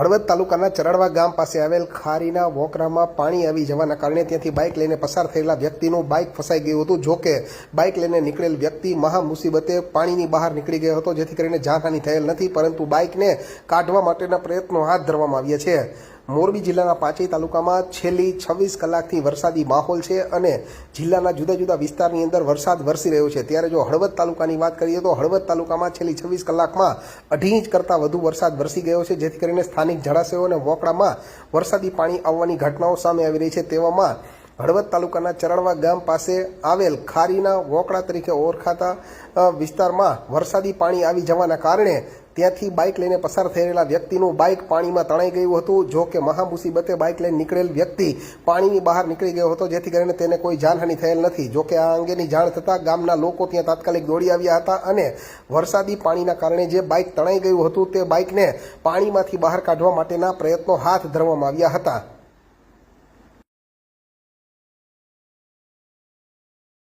હળવદ તાલુકાના ચરાડવા ગામ પાસે આવેલ ખારીના વોકરામાં પાણી આવી જવાના કારણે ત્યાંથી બાઇક લઈને પસાર થયેલા વ્યક્તિનું બાઇક ફસાઈ ગયું હતું. જો કે બાઇક લઈને નીકળેલ વ્યક્તિ મહા મુસીબતે પાણીની બહાર નીકળી ગયો હતો, જેથી કરીને જાનહાનિ થયેલ નથી, પરંતુ બાઇકને કાઢવા માટેના પ્રયત્નો હાથ ધરવામાં આવ્યા છે. મોરબી જિલ્લાના પાંચેય તાલુકામાં છેલ્લી 26 કલાકથી વરસાદી માહોલ છે અને જિલ્લાના જુદા જુદા વિસ્તારની અંદર વરસાદ વરસી રહ્યો છે. ત્યારે જો હળવદ તાલુકાની વાત કરીએ તો હળવદ તાલુકામાં છેલ્લી 26 કલાકમાં 2.5 ઇંચ કરતાં વધુ વરસાદ વરસી ગયો છે, જેથી કરીને સ્થાનિક જળાશયો અને વોકળામાં વરસાદી પાણી આવવાની ઘટનાઓ સામે આવી રહી છે. તેવામાં હળવદ તાલુકાના ચરાડવા ગામ પાસે આવેલ ખારીના વોકળા તરીકે ઓળખાતા વિસ્તારમાં વરસાદી પાણી આવી જવાના કારણે ત્યાંથી બાઇક લઈને પસાર થયેલા વ્યક્તિનું બાઇક પાણીમાં તણાઈ ગયું હતું. જો કે મહા મુસીબતે બાઇક લઈને નીકળેલ વ્યક્તિ પાણીની બહાર નીકળી ગયો હતો, જેથી કરીને તેને કોઈ જાનહાનિ થયેલ નથી. જો કે આ અંગેની જાણ થતાં ગામના લોકો ત્યાં તાત્કાલિક દોડી આવ્યા હતા અને વરસાદી પાણીના કારણે જે બાઇક તણાઈ ગયું હતું તે બાઇકને પાણીમાંથી બહાર કાઢવા માટેના પ્રયત્નો હાથ ધરવામાં આવ્યા હતા.